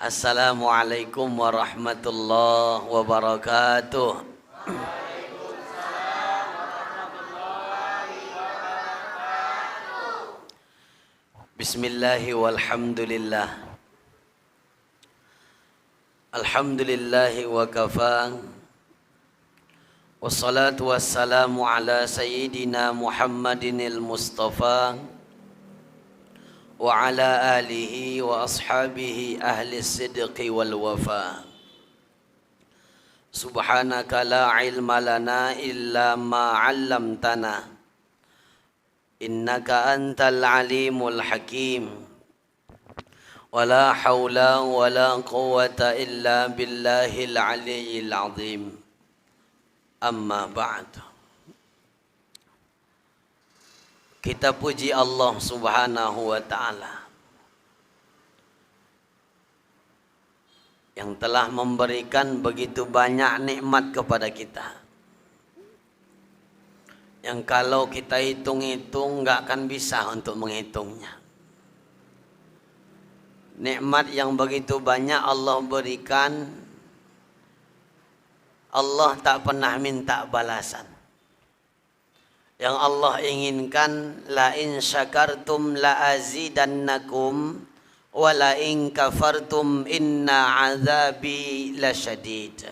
Assalamualaikum warahmatullahi wabarakatuh. Bismillahi walhamdulillah. Alhamdulillahi wa kafa. Wassalatu wassalamu ala sayyidina Muhammadinil Mustafa wa ala alihi wa ashabihi ahli sidqi wal wafa. Subhanaka la ilma lana illa ma 'allamtana innaka antal alimul hakim. Wala haula wala quwwata illa billahil aliyyil azim. Amma ba'd. Kita puji Allah Subhanahu wa ta'ala yang telah memberikan begitu banyak nikmat kepada kita, yang kalau kita hitung-hitung nggak akan bisa untuk menghitungnya. Nikmat yang begitu banyak Allah berikan, Allah tak pernah minta balasan. Yang Allah inginkan, la in syakartum la azidannakum wa la in kafartum inna azabi lasyadid.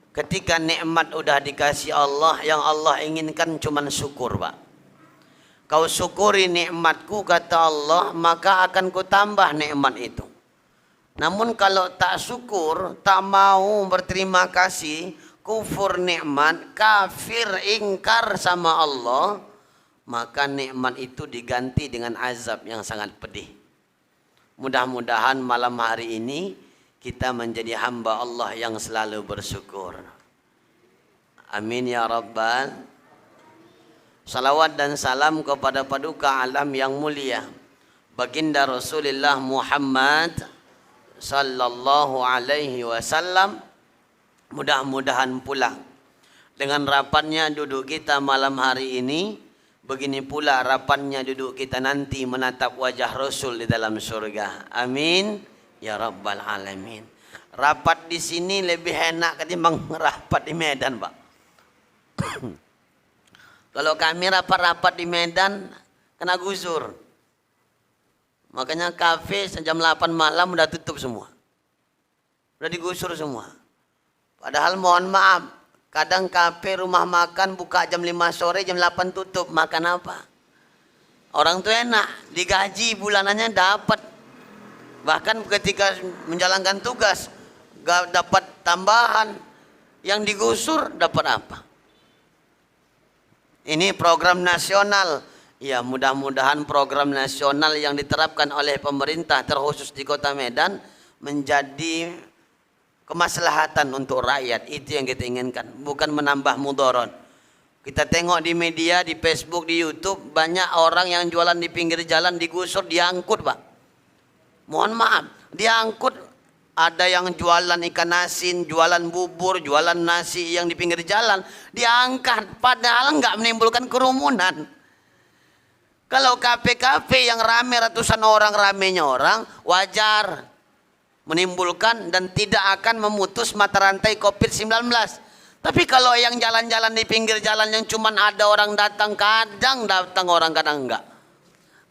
Ketika nikmat udah dikasih Allah, yang Allah inginkan cuman syukur, Pak. Kau syukuri nikmatku, kata Allah, maka akan kutambah nikmat itu. Namun kalau tak syukur, tak mau berterima kasih, kufur nikmat, kafir, ingkar sama Allah, maka nikmat itu diganti dengan azab yang sangat pedih. Mudah-mudahan malam hari ini kita menjadi hamba Allah yang selalu bersyukur. Amin ya rabbal. Salawat dan salam kepada paduka alam yang mulia, baginda Rasulullah Muhammad sallallahu alaihi wasallam. Mudah-mudahan pula dengan rapatnya duduk kita malam hari ini, begini pula rapatnya duduk kita nanti menatap wajah Rasul di dalam surga. Amin ya rabbal alamin. Rapat di sini lebih enak ketimbang rapat di Medan, Pak. Kalau kami rapat-rapat di Medan kena gusur. Makanya kafe jam 8 malam udah tutup semua. Udah digusur semua. Padahal mohon maaf, kadang kafe, rumah makan buka jam 5 sore, jam 8 tutup. Makan apa? Orang tuh enak, digaji bulanannya dapat. Bahkan ketika menjalankan tugas, gak dapat tambahan. Yang digusur dapat apa? Ini program nasional. Ya, mudah-mudahan program nasional yang diterapkan oleh pemerintah terkhusus di Kota Medan menjadi kemaslahatan untuk rakyat. Itu yang kita inginkan, bukan menambah mudarat. Kita tengok di media, di Facebook, di YouTube, banyak orang yang jualan di pinggir jalan digusur, diangkut, Pak. Mohon maaf, diangkut. Ada yang jualan ikan asin, jualan bubur, jualan nasi yang di pinggir jalan, diangkat, padahal nggak menimbulkan kerumunan. Kalau kafe-kafe yang rame ratusan orang, ramenya orang, wajar menimbulkan dan tidak akan memutus mata rantai COVID-19. Tapi kalau yang jalan-jalan di pinggir jalan yang cuman ada orang datang, kadang datang orang, kadang enggak,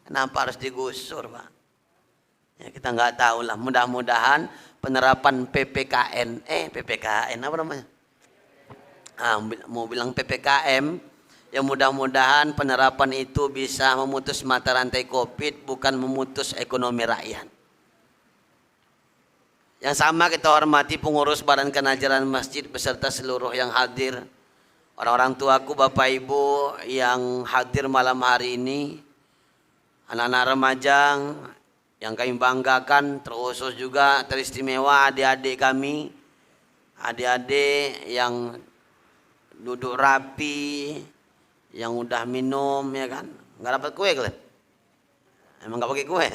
kenapa harus digusur, Pak? Ya, kita nggak tahu lah. Mudah-mudahan penerapan PPKN apa namanya? Mau bilang PPKM, ya mudah-mudahan penerapan itu bisa memutus mata rantai COVID, bukan memutus ekonomi rakyat. Yang sama kita hormati pengurus Badan Kenajaran Masjid beserta seluruh yang hadir. Orang-orang tuaku, Bapak Ibu yang hadir malam hari ini. Anak-anak remaja yang kami banggakan, terkhusus juga teristimewa adik-adik kami. Adik-adik yang duduk rapi, yang udah minum, ya kan. Nggak dapat kue kalian? Emang nggak pakai kue?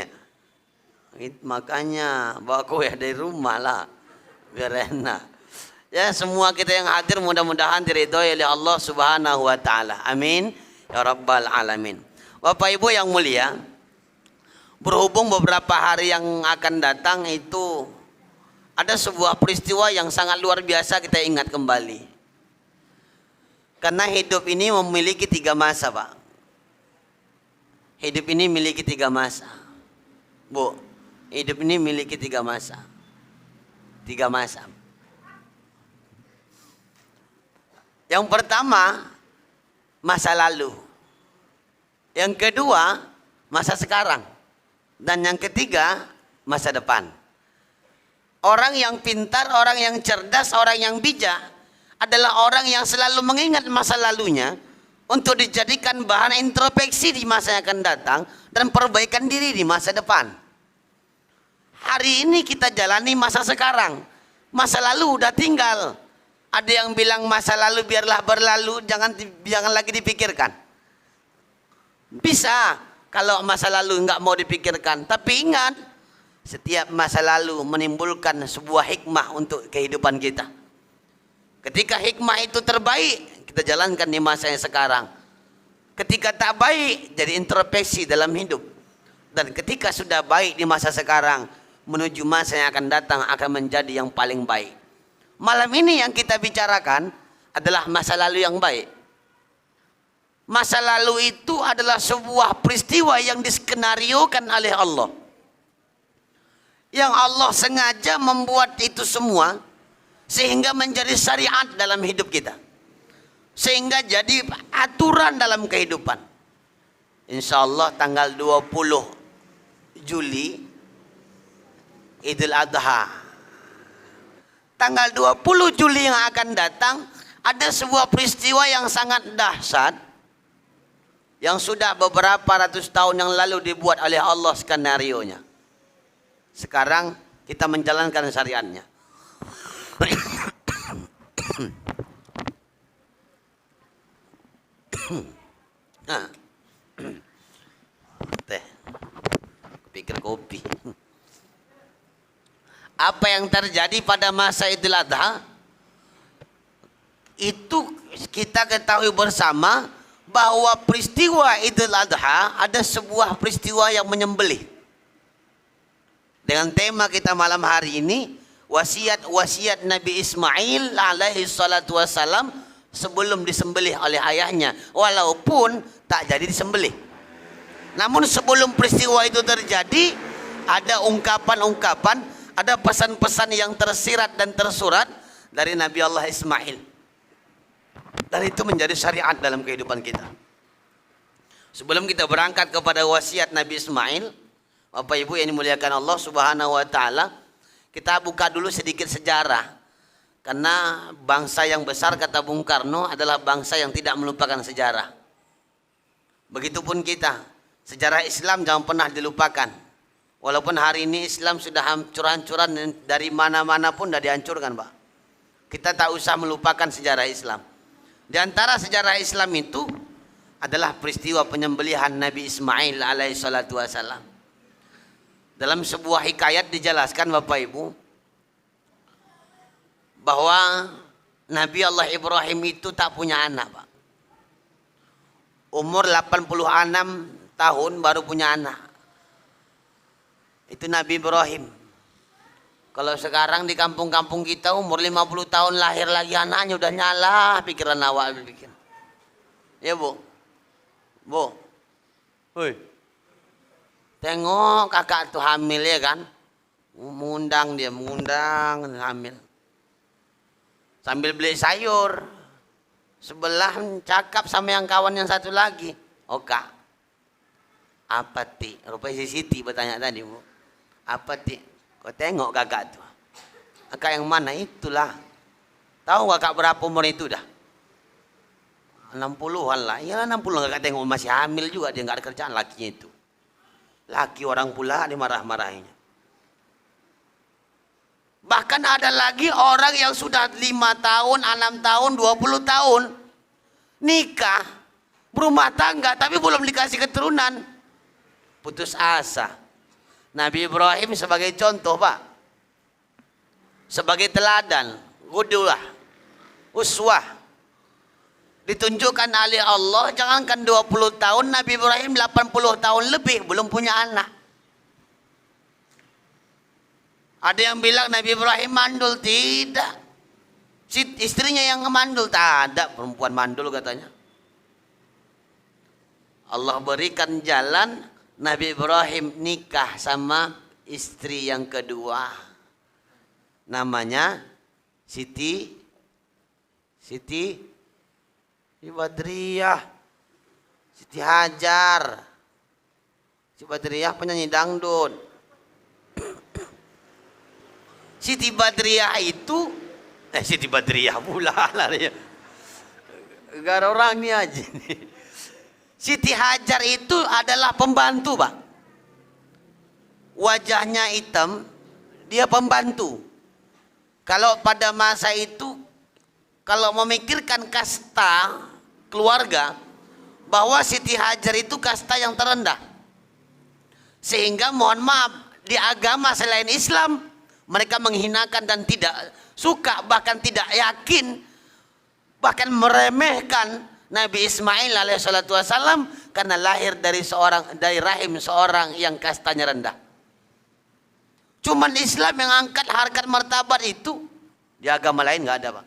Makanya bawa kue dari rumah lah, biar enak. Ya, semua kita yang hadir mudah-mudahan diridhoi oleh Allah Subhanahu wa taala. Amin ya rabbal alamin. Bapak Ibu yang mulia, Berhubung beberapa hari yang akan datang itu ada sebuah peristiwa yang sangat luar biasa kita ingat kembali. Karena hidup ini memiliki 3 masa, Pak. Hidup ini memiliki 3 masa. Bu, hidup ini memiliki 3 masa. 3 masa. Yang pertama, masa lalu. Yang kedua, masa sekarang. Dan yang ketiga, masa depan. Orang yang pintar, orang yang cerdas, orang yang bijak adalah orang yang selalu mengingat masa lalunya untuk dijadikan bahan introspeksi di masa yang akan datang dan perbaikan diri di masa depan. Hari ini kita jalani masa sekarang. Masa lalu udah tinggal. Ada yang bilang masa lalu biarlah berlalu, jangan lagi dipikirkan. Bisa kalau masa lalu nggak mau dipikirkan, tapi ingat, setiap masa lalu menimbulkan sebuah hikmah untuk kehidupan kita. Ketika hikmah itu terbaik, kita jalankan di masa yang sekarang. Ketika tak baik, jadi introspeksi dalam hidup. Dan ketika sudah baik di masa sekarang, menuju masa yang akan datang akan menjadi yang paling baik. Malam ini yang kita bicarakan adalah masa lalu yang baik. Masa lalu itu adalah sebuah peristiwa yang diskenariokan oleh Allah. Yang Allah sengaja membuat itu semua sehingga menjadi syariat dalam hidup kita. Sehingga jadi aturan dalam kehidupan. Insya Allah tanggal 20 Juli Idul Adha. Tanggal 20 Juli yang akan datang ada sebuah peristiwa yang sangat dahsyat yang sudah beberapa ratus tahun yang lalu dibuat oleh Allah skenarionya. Sekarang kita menjalankan syariatnya. Teh, pikir kopi. Apa yang terjadi pada masa Idul Adha itu kita ketahui bersama bahwa peristiwa Idul Adha ada sebuah peristiwa yang menyembelih. Dengan tema kita malam hari ini, wasiat Nabi Ismail alaihi salatu wassalam sebelum disembelih oleh ayahnya, walaupun tak jadi disembelih. Namun sebelum peristiwa itu terjadi, ada ungkapan-ungkapan, ada pesan-pesan yang tersirat dan tersurat dari Nabi Allah Ismail. Dan itu menjadi syariat dalam kehidupan kita. Sebelum kita berangkat kepada wasiat Nabi Ismail, Bapak Ibu yang dimuliakan Allah Subhanahu wa taala, kita buka dulu sedikit sejarah. Karena bangsa yang besar, kata Bung Karno, adalah bangsa yang tidak melupakan sejarah. Begitupun kita, sejarah Islam jangan pernah dilupakan. Walaupun hari ini Islam sudah hancur-hancuran, dari mana-mana pun sudah dihancurkan, Pak. Kita tak usah melupakan sejarah Islam. Di antara sejarah Islam itu adalah peristiwa penyembelihan Nabi Ismail alaihi salatu wassalam. Dalam sebuah hikayat dijelaskan, Bapak Ibu, bahwa Nabi Allah Ibrahim itu tak punya anak, Pak. Umur 86 tahun baru punya anak. Itu Nabi Ibrahim. Kalau sekarang di kampung-kampung kita umur 50 tahun lahir lagi anaknya, udah nyala pikiran awak berpikir. Ya, Bu. Bu. Hoi. Tengok kakak tuh hamil, ya kan? Mengundang hamil. Sambil beli sayur. Sebelah cakap sama yang kawan yang satu lagi. Oka. Apa ti? Rupanya si Siti bertanya tadi, Bu. Apa ti? Kau tengok kakak tuh. Kakak yang mana? Itulah. Tahu kakak berapa umur itu dah? 60-an lah. Iyalah 60, kakak tengok masih hamil juga. Dia nggak ada kerjaan lakinya itu. Laki orang pula dimarah-marahinya. Bahkan ada lagi orang yang sudah 5 tahun, 6 tahun, 20 tahun nikah, berumah tangga, tapi belum dikasih keturunan. Putus asa. Nabi Ibrahim sebagai contoh, Pak. Sebagai teladan, qudwah, uswah. Ditunjukkan oleh Allah, jangankan 20 tahun, Nabi Ibrahim 80 tahun lebih belum punya anak. Ada yang bilang Nabi Ibrahim mandul, tidak. Si istrinya yang mandul, tak ada perempuan mandul katanya. Allah berikan jalan, Nabi Ibrahim nikah sama istri yang kedua. Namanya Siti Badriah, Siti Hajar. Siti Badriah penyanyi dangdut. Siti Badriah itu Siti Badriah pula lah dia. Gak ada orang ni aja nih. Siti Hajar itu adalah pembantu, Pak. Wajahnya hitam, dia pembantu. Kalau pada masa itu, kalau memikirkan kasta keluarga, bahwa Siti Hajar itu kasta yang terendah. Sehingga mohon maaf, di agama selain Islam, mereka menghinakan dan tidak suka, bahkan tidak yakin, bahkan meremehkan Nabi Ismail alaihissalatu wassalam karena lahir dari rahim seorang yang kastanya rendah. Cuman Islam yang angkat harkat martabat itu, di agama lain nggak ada, Pak.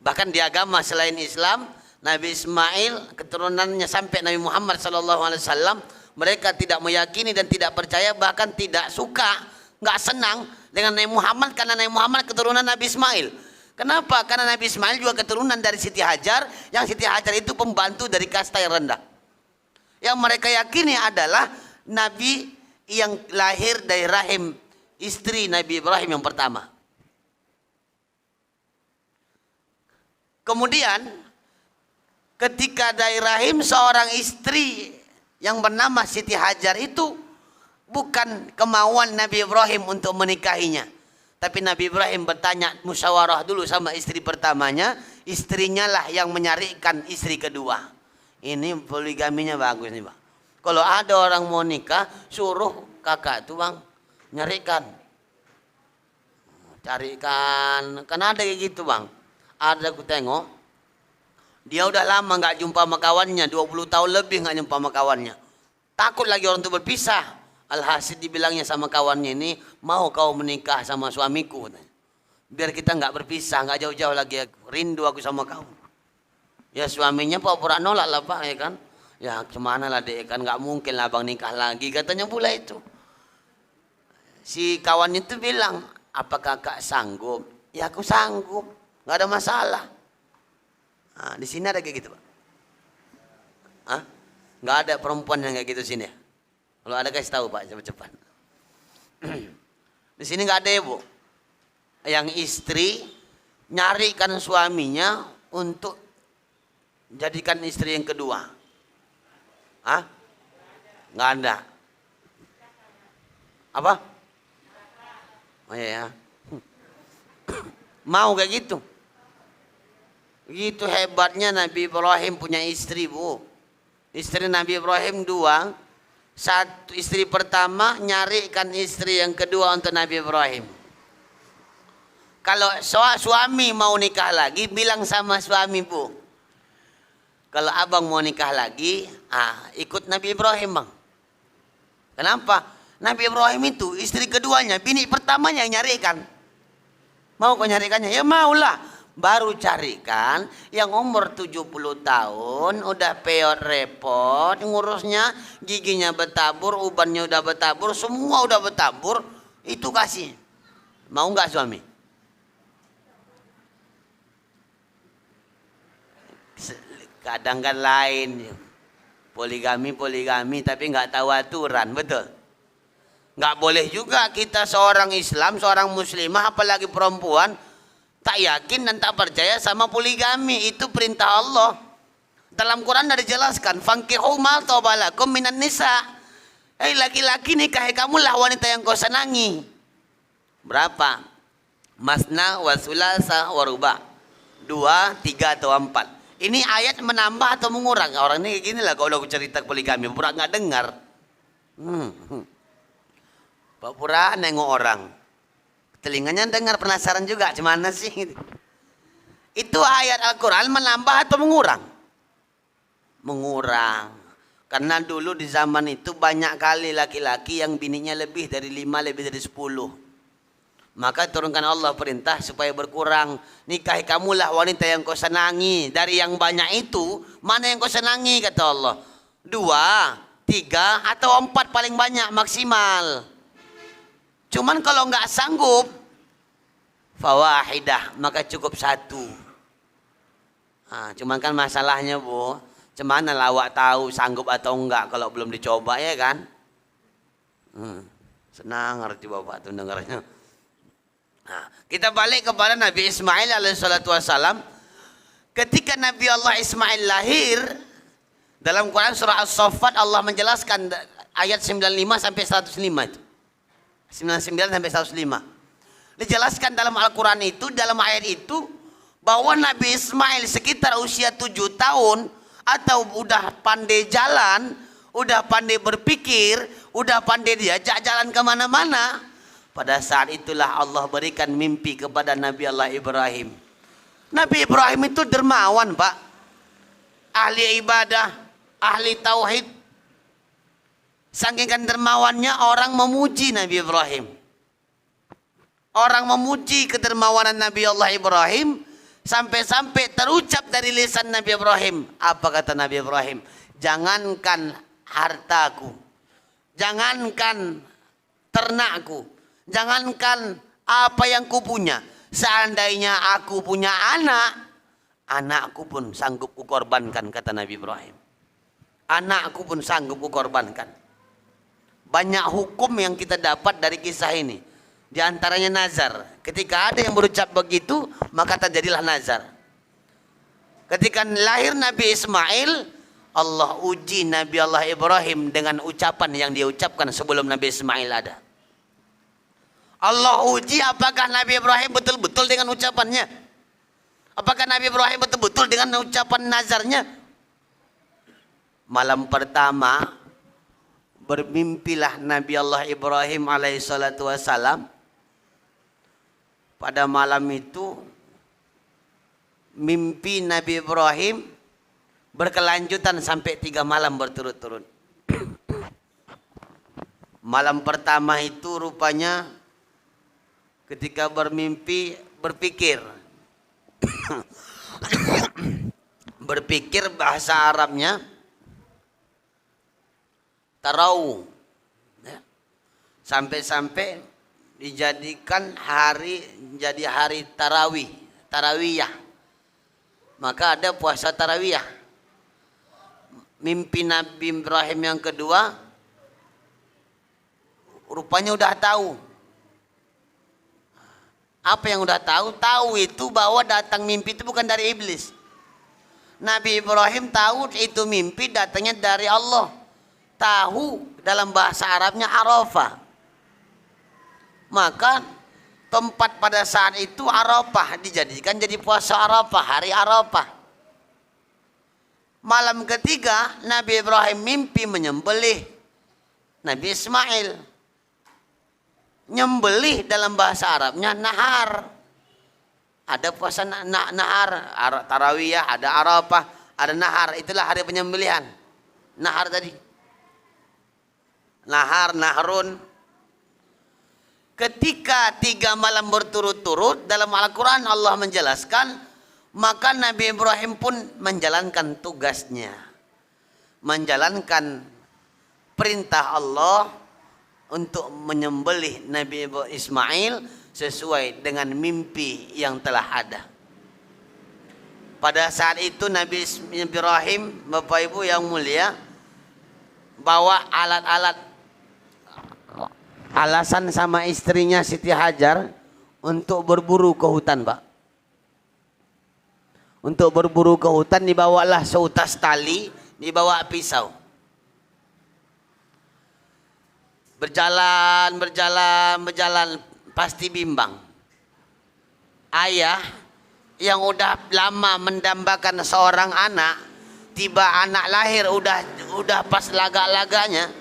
Bahkan di agama selain Islam, Nabi Ismail keturunannya sampai Nabi Muhammad SAW, mereka tidak meyakini dan tidak percaya, bahkan tidak suka, nggak senang dengan Nabi Muhammad karena Nabi Muhammad keturunan Nabi Ismail. Kenapa? Karena Nabi Ismail juga keturunan dari Siti Hajar, yang Siti Hajar itu pembantu dari kasta yang rendah. Yang mereka yakini adalah Nabi yang lahir dari rahim istri Nabi Ibrahim yang pertama. Kemudian ketika dari rahim seorang istri yang bernama Siti Hajar itu bukan kemauan Nabi Ibrahim untuk menikahinya, tapi Nabi Ibrahim bertanya, musyawarah dulu sama istri pertamanya, istrinya lah yang menyarikan istri kedua. Ini poligaminya bagus nih, Bang. Kalau ada orang mau nikah, suruh kakak tuh, Bang, nyarikan, carikan. Kan ada kayak gitu, Bang. Ada, aku tengok, dia udah lama nggak jumpa sama kawannya, 20 tahun lebih nggak jumpa sama kawannya. Takut lagi orang itu berpisah. Alhasil dibilangnya sama kawannya ini, mau kau menikah sama suamiku? Biar kita nggak berpisah, nggak jauh-jauh lagi. Rindu aku sama kau. Ya suaminya pura-pura nolak lah, Pak, ya kan? Ya gimana lah dek, kan nggak mungkin lah Bang nikah lagi, katanya pula itu. Si kawannya itu bilang, apa kakak sanggup? Ya aku sanggup, nggak ada masalah. Nah, di sini ada kayak gitu, Pak. Hah? Nggak ada perempuan yang kayak gitu sini. Kalau ada kasih tahu, Pak, cepat-cepat. Di sini nggak ada ya, Bu. Yang istri nyarikan suaminya untuk jadikan istri yang kedua. Hah? Nggak ada. Apa? Oh iya ya. Mau kayak gitu. Gitu hebatnya Nabi Ibrahim punya istri, Bu. Istri Nabi Ibrahim dua. Satu istri pertama nyarikan istri yang kedua untuk Nabi Ibrahim. Kalau suami mau nikah lagi, bilang sama suami, Bu, kalau abang mau nikah lagi, ikut Nabi Ibrahim, Bang. Kenapa? Nabi Ibrahim itu istri keduanya, bini pertamanya yang nyarikan. Mau kau nyarikannya? Ya maulah. Baru carikan yang umur 70 tahun, udah peot repot ngurusnya, giginya bertabur, ubannya udah bertabur, semua udah bertabur, itu kasih. Mau nggak suami? Kadang kan lain, poligami tapi nggak tahu aturan, betul? Nggak boleh juga kita seorang Islam, seorang muslimah, apalagi perempuan, tak yakin dan tak percaya sama poligami. Itu perintah Allah. Dalam Quran ada dijelaskan, fankihu ma taba lakum minan nisa. Laki-laki nikahi kamulah wanita yang kau senangi. Berapa? Masna wa sulasa wa ruba. 2, 3 atau 4. Ini ayat menambah atau mengurang? Orang ini kayak gini lah kalau aku cerita poligami, pura nggak dengar. Pura nengok orang. Telinganya dengar, penasaran juga, gimana sih? Itu ayat Al-Quran menambah atau mengurang? Mengurang. Karena dulu di zaman itu banyak kali laki-laki yang bininya lebih dari 5, lebih dari 10. Maka turunkan Allah perintah supaya berkurang. Nikahi kamulah wanita yang kau senangi. Dari yang banyak itu, mana yang kau senangi kata Allah. 2, 3 atau 4 paling banyak maksimal. Cuman kalau nggak sanggup, fawahidah, maka cukup 1. Nah, cuman kan masalahnya Bu, cuman lawak tahu sanggup atau enggak kalau belum dicoba ya kan. Senang ngerti Bapak tuh dengarnya. Nah, kita balik kepada Nabi Ismail alaihissalatu wassalam. Ketika Nabi Allah Ismail lahir, dalam Quran surah As-Saffat Allah menjelaskan ayat 95 sampai 105 itu. 99 sampai 105. Dijelaskan dalam Al-Quran itu, dalam ayat itu, bahwa Nabi Ismail sekitar usia 7 tahun atau udah pandai jalan, udah pandai berpikir, udah pandai diajak jalan kemana-mana. Pada saat itulah Allah berikan mimpi kepada Nabi Allah Ibrahim. Nabi Ibrahim itu dermawan Pak. Ahli ibadah, ahli tauhid. Saking dermawannya orang memuji Nabi Ibrahim. Orang memuji kedermawanan Nabi Allah Ibrahim. Sampai-sampai terucap dari lisan Nabi Ibrahim. Apa kata Nabi Ibrahim? Jangankan hartaku. Jangankan ternakku. Jangankan apa yang kupunya. Seandainya aku punya anak, anakku pun sanggup kukorbankan, kata Nabi Ibrahim. Anakku pun sanggup kukorbankan. Banyak hukum yang kita dapat dari kisah ini. Di antaranya nazar. Ketika ada yang berucap begitu, maka terjadilah nazar. Ketika lahir Nabi Ismail, Allah uji Nabi Allah Ibrahim dengan ucapan yang dia ucapkan sebelum Nabi Ismail ada. Allah uji apakah Nabi Ibrahim betul-betul dengan ucapannya. Apakah Nabi Ibrahim betul-betul dengan ucapan nazarnya. Malam pertama bermimpilah Nabi Allah Ibrahim alaihissalatu wassalam. Pada malam itu mimpi Nabi Ibrahim berkelanjutan sampai 3 malam berturut-turut. Malam pertama itu rupanya ketika bermimpi berpikir. Berpikir bahasa Arabnya tarau. Sampai-sampai dijadikan hari jadi hari tarawih, tarawiyah. Maka ada puasa tarawiyah. Mimpi Nabi Ibrahim yang kedua rupanya udah tahu. Apa yang udah tahu? Tahu itu bahwa datang mimpi itu bukan dari iblis. Nabi Ibrahim tahu itu mimpi datangnya dari Allah. Tahu dalam bahasa Arabnya Arafah. Maka tempat pada saat itu Arafah dijadikan jadi puasa Arafah, hari Arafah. Malam ketiga Nabi Ibrahim mimpi menyembelih Nabi Ismail. Nyembelih dalam bahasa Arabnya nahar. Ada puasa nahar, tarawiyah, ada Arafah, ada nahar. Itulah hari penyembelihan. Nahar tadi. Nahar, nahrun. Ketika 3 malam berturut-turut dalam Al-Quran Allah menjelaskan, maka Nabi Ibrahim pun menjalankan tugasnya. Menjalankan perintah Allah untuk menyembelih Nabi Ismail sesuai dengan mimpi yang telah ada. Pada saat itu Nabi Ibrahim, Bapak Ibu yang mulia, bawa alat-alat, alasan sama istrinya Siti Hajar untuk berburu ke hutan, Pak. Untuk berburu ke hutan dibawalah seutas tali, dibawa pisau. Berjalan pasti bimbang. Ayah yang udah lama mendambakan seorang anak, tiba anak lahir udah pas laga-laganya,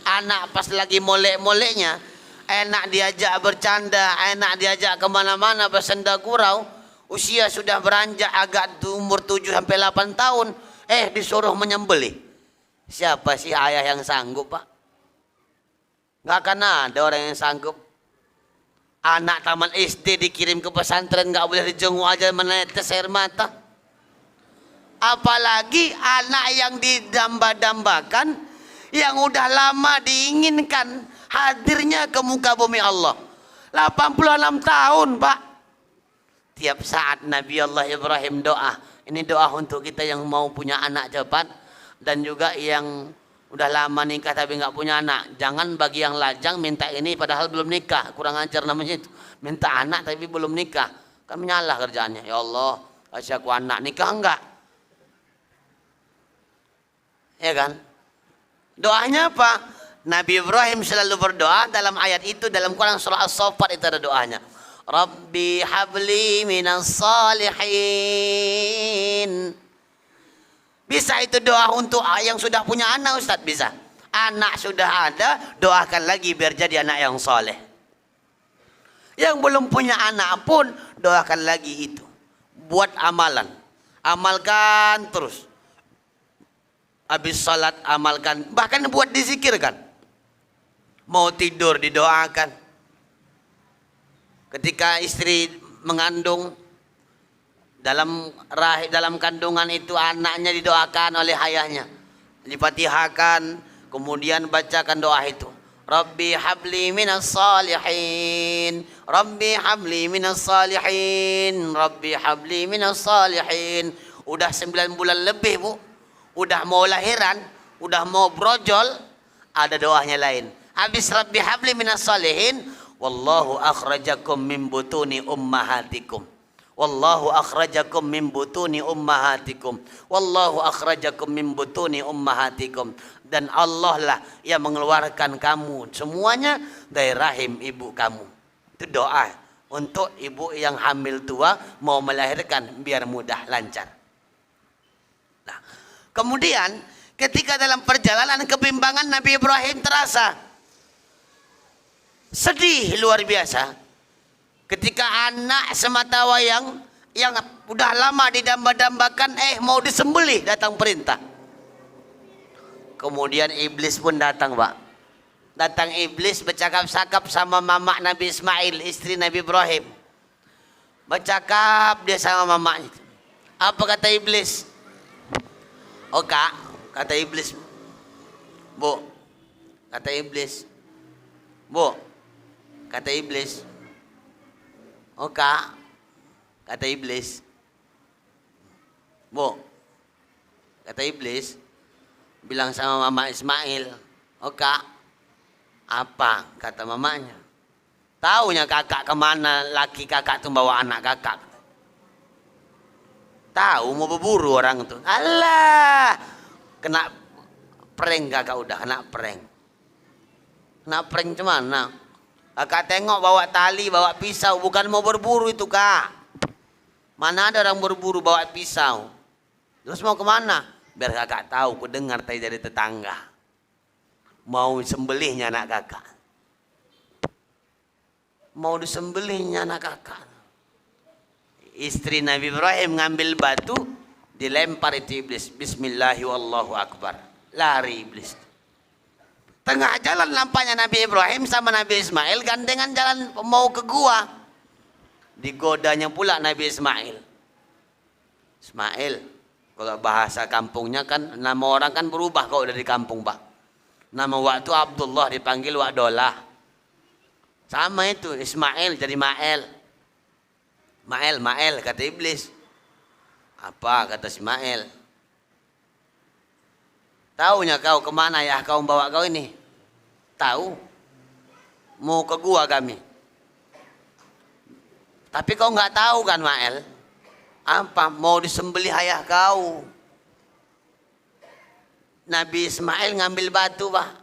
anak pas lagi molek-moleknya, enak diajak bercanda, enak diajak kemana-mana bersenda gurau, usia sudah beranjak agak umur 7 sampai 8 tahun, disuruh menyembelih. Siapa sih ayah yang sanggup, Pak? Gak akan ada orang yang sanggup. Anak taman SD dikirim ke pesantren nggak boleh dijenguk aja menetes air mata. Apalagi anak yang didamba-dambakan, yang udah lama diinginkan hadirnya ke muka bumi Allah. 86 tahun, Pak. Tiap saat Nabi Allah Ibrahim doa. Ini doa untuk kita yang mau punya anak cepat, dan juga yang udah lama nikah tapi nggak punya anak. Jangan bagi yang lajang minta ini padahal belum nikah, kurang ajar namanya itu. Minta anak tapi belum nikah, kan menyalah kerjaannya. Ya Allah, kasih aku anak, nikah enggak? Ya kan? Doanya apa? Nabi Ibrahim selalu berdoa dalam ayat itu, dalam Quran surah As-Saffat itu ada doanya. Rabbi habli minas salihin. Bisa itu doa untuk yang sudah punya anak, Ustaz? Bisa. Anak sudah ada, doakan lagi biar jadi anak yang soleh. Yang belum punya anak pun doakan lagi itu. Buat amalan. Amalkan terus. Habis salat amalkan. Bahkan buat dizikirkan. Mau tidur didoakan. Ketika istri mengandung, dalam kandungan itu anaknya didoakan oleh ayahnya, dipatihakan, kemudian bacakan doa itu. Rabbi habli minas salihin, Rabbi habli minas salihin, Rabbi habli minas salihin. Udah 9 bulan lebih, Bu. Udah mau lahiran, udah mau brojol, ada doanya lain. Habis Rabbi habli minas salihin, wallahu akhrajakum min butuni ummahatikum. Wallahu akhrajakum min butuni ummahatikum. Wallahu akhrajakum min butuni ummahatikum. Dan Allah lah yang mengeluarkan kamu semuanya dari rahim ibu kamu. Itu doa untuk ibu yang hamil tua mau melahirkan biar mudah lancar. Nah, kemudian ketika dalam perjalanan kebimbangan Nabi Ibrahim terasa sedih luar biasa. Ketika anak sematawayang yang udah lama didamba-dambakan mau disembelih, datang perintah. Kemudian iblis pun datang, Pak. Datang iblis bercakap-cakap sama mama Nabi Ismail, istri Nabi Ibrahim. Bercakap dia sama mamanya. Apa kata iblis? Oh Kak, kata iblis. Bu, kata iblis. Bu, kata iblis. Oh Kak, kata iblis. Bu, kata iblis, bilang sama mama Ismail. Oh Kak, apa? Kata mamanya. Taunya kakak kemana laki kakak tuh bawa anak kakak. Tahu mau berburu orang tuh. Alah, kena prank kakak, udah kena prank. Kena prank cuman. Kakak tengok bawa tali, bawa pisau, bukan mau berburu itu Kak. Mana ada orang berburu bawa pisau. Terus mau kemana? Biar kakak tahu, ku dengar tadi dari tetangga. Mau sembelihnya anak kakak. Mau disembelihnya anak kakak. Istri Nabi Ibrahim ngambil batu, dilempar itu iblis. Bismillahirrahmanirrahim. Lari iblis. Tengah jalan nampaknya Nabi Ibrahim sama Nabi Ismail gandengan jalan mau ke gua. Digodanya pula Nabi Ismail. Ismail, kalau bahasa kampungnya kan nama orang kan berubah kalau udah di kampung, Pak. Nama waktu Abdullah dipanggil Wakdolah. Sama itu, Ismail jadi Mael. Mael kata iblis. Apa kata Ismail? Taunya kau kemana ya kau bawa kau ini? Tahu. Mau ke gua kami. Tapi kau nggak tahu kan Mael? Apa? Mau disembelih ayah kau. Nabi Ismail ngambil batu, Pak.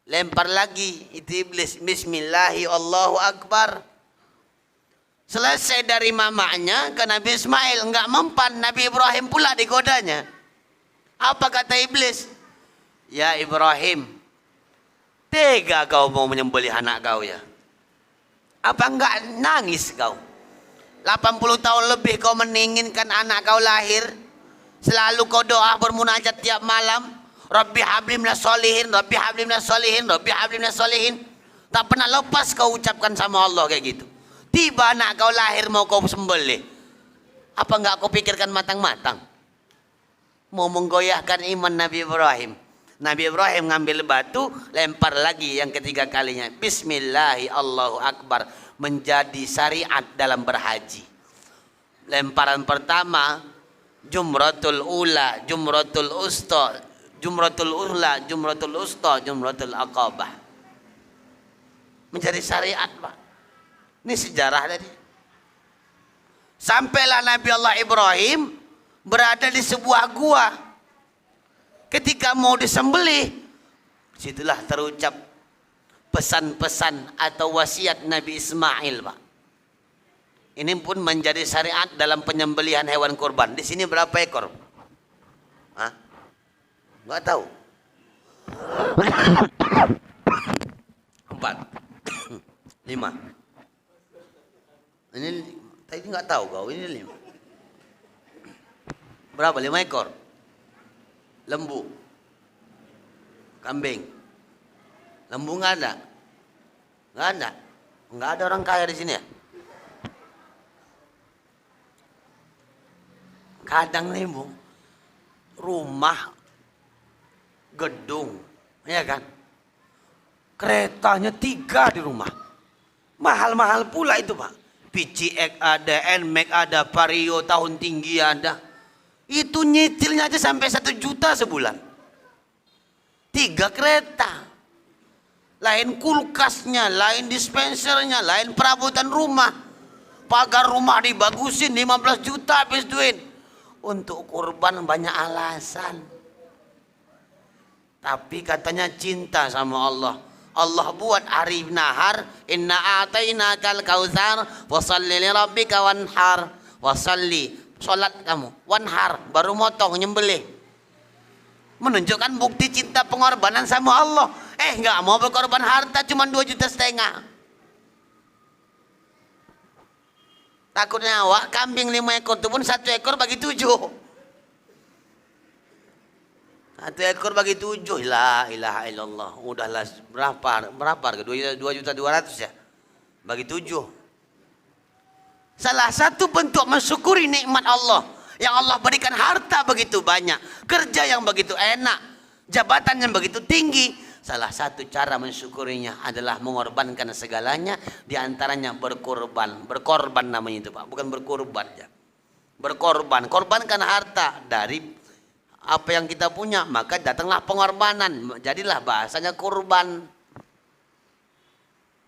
Lempar lagi. Itu iblis. Bismillahirrahmanirrahim. Selesai dari mamanya ke Nabi Ismail. Nggak mempan. Nabi Ibrahim pula digodanya. Apa kata iblis? Ya Ibrahim, tega kau mau menyembelih anak kau ya? Apa enggak nangis kau? 80 tahun lebih kau menginginkan anak kau lahir. Selalu kau doa bermunajat tiap malam. Rabbi habli minas sholihin, Rabbi habli minas sholihin, Rabbi habli minas sholihin. Tak pernah lepas kau ucapkan sama Allah kayak gitu. Tiba anak kau lahir mau kau sembelih. Apa enggak kau pikirkan matang-matang? Mau menggoyahkan iman Nabi Ibrahim. Nabi Ibrahim ngambil batu, lempar lagi yang ketiga kalinya. Bismillahi Allahu Akbar. Menjadi syariat dalam berhaji. Lemparan pertama, jumratul ula, jumratul usta, jumratul ula, jumratul usta, jumratul aqabah. Menjadi syariat, Pak. Ini sejarah tadi. Sampailah Nabi Allah Ibrahim berada di sebuah gua. Ketika mau disembelih, situlah terucap pesan-pesan atau wasiat Nabi Ismail, Pak. Ini pun menjadi syariat dalam penyembelihan hewan kurban. Di sini berapa ekor? Hah? Nggak tahu. 4, 5. Ini tadi nggak tahu kau. Ini 5. Berapa? 5 ekor. Lembu, kambing. Lembu nggak ada. Nggak ada. Nggak ada orang kaya di sini ya. Kadang nih Bu, rumah, gedung, ya kan? Keretanya 3 di rumah. Mahal-mahal pula itu Pak. PCX ada, NMAX ada, Vario tahun tinggi ada. Itu nyicilnya aja sampai 1 juta sebulan. 3 kereta. Lain kulkasnya, lain dispensernya, lain perabotan rumah. Pagar rumah dibagusin 15 juta habis duit. Untuk kurban banyak alasan. Tapi katanya cinta sama Allah. Allah buat hari nahar, inna a'tainakal kautsar washalli li rabbika wanhar. Wasalli, salat kamu, wanhar, baru motong nyembelih. Menunjukkan bukti cinta pengorbanan sama Allah. Enggak mau berkorban harta cuma 2,5 juta. Takutnya awak kambing 5 ekor itu pun 1 ekor bagi 7. 1 ekor bagi 7. La ilaha illallah. Udahlah berapa harga? 2,200,000 ya. Bagi 7. Salah satu bentuk mensyukuri nikmat Allah. Yang Allah berikan harta begitu banyak. Kerja yang begitu enak. Jabatan yang begitu tinggi. Salah satu cara mensyukurinya adalah mengorbankan segalanya, diantaranya berkorban. Berkorban namanya itu Pak, bukan berkorban ya. Berkorban, korbankan harta dari apa yang kita punya, maka datanglah pengorbanan. Jadilah bahasanya kurban.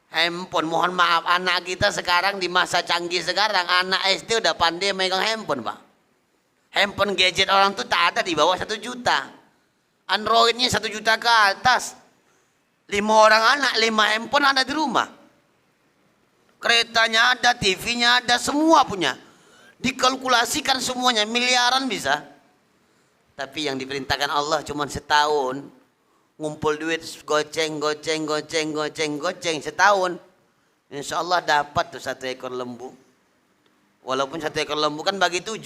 Handphone, mohon maaf anak kita sekarang di masa canggih sekarang, anak SD udah pandai megang handphone Pak. Handphone gadget orang tuh tak ada di bawah 1 juta. Androidnya 1 juta ke atas. 5 orang anak, 5 handphone ada di rumah. Keretanya ada, TV-nya ada, semua punya. Dikalkulasikan semuanya, miliaran bisa. Tapi yang diperintahkan Allah cuma setahun. Ngumpul duit, goceng setahun. Insya Allah dapat tuh 1 ekor lembu. Walaupun 1 ekor lembu kan bagi 7.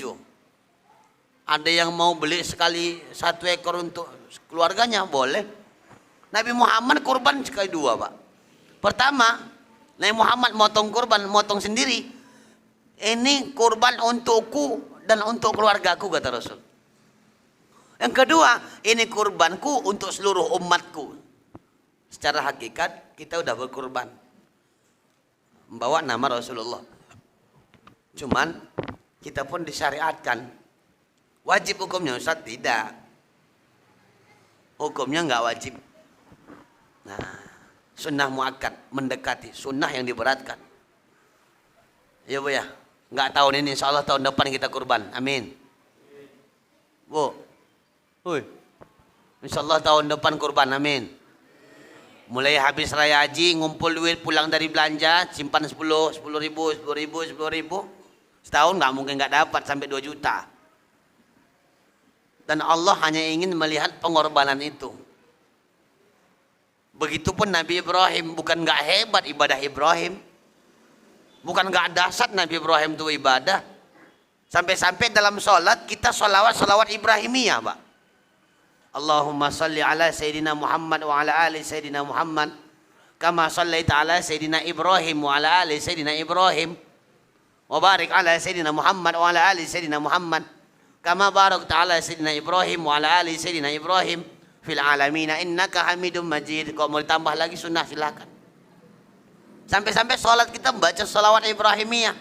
Ada yang mau beli sekali 1 ekor untuk keluarganya, boleh. Nabi Muhammad kurban sekali 2 Pak. Pertama, Nabi Muhammad motong kurban, motong sendiri. Ini kurban untukku dan untuk keluargaku kata Rasul. Yang kedua, ini kurbanku untuk seluruh umatku. Secara hakikat kita udah berkurban. Membawa nama Rasulullah. Cuman kita pun disyariatkan. Wajib hukumnya Ustaz? Tidak. Hukumnya nggak wajib. Nah, sunnah muakkad, mendekati sunnah yang diberatkan. Ya Bu ya, nggak tahun ini, insya Allah tahun depan kita kurban, amin. Bu, insya Allah tahun depan kurban, amin. Mulai habis raya haji, ngumpul duit pulang dari belanja, simpan 10 ribu. Setahun nggak mungkin nggak dapat sampai 2 juta. Dan Allah hanya ingin melihat pengorbanan itu. Begitupun Nabi Ibrahim, bukan nggak hebat ibadah Ibrahim, bukan nggak dahsyat Nabi Ibrahim itu ibadah. Sampai-sampai dalam sholat kita sholawat Ibrahimiyah Pak. Allahumma salli ala Sayyidina Muhammad wa ala ali Sayyidina Muhammad kama shallaita ala Sayyidina Ibrahim wa ala ali Sayyidina Ibrahim wa barik ala Sayyidina Muhammad wa ala ali Sayyidina Muhammad kama barakta ala Sayyidina Ibrahim wa ala ali Sayyidina Ibrahim fil alamina innaka Hamidum Majid. Kalau mau ditambah lagi sunnah silakan. Sampai-sampai sholat kita membaca sholawat Ibrahimiyah.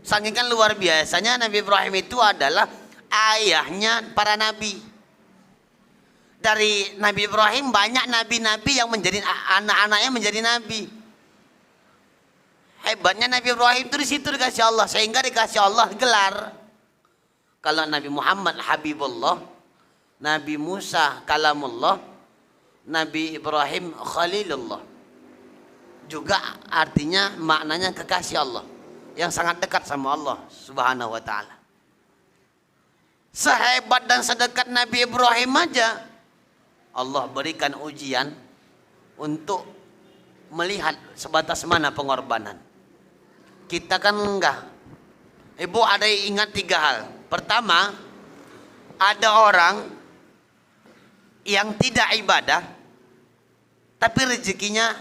Saking kan luar biasanya Nabi Ibrahim itu adalah ayahnya para nabi. Dari Nabi Ibrahim banyak nabi-nabi yang menjadi anak-anaknya menjadi nabi. Hebatnya Nabi Ibrahim itu di situ dikasih Allah, sehingga dikasih Allah gelar. Kalau Nabi Muhammad Habibullah, Nabi Musa Kalamullah, Nabi Ibrahim Khalilullah. Juga artinya maknanya kekasih Allah yang sangat dekat sama Allah Subhanahu wa taala. Sehebat dan sedekat Nabi Ibrahim aja Allah berikan ujian untuk melihat sebatas mana pengorbanan. Kita kan enggak. Ibu ada yang ingat 3 hal. Pertama, ada orang yang tidak ibadah tapi rezekinya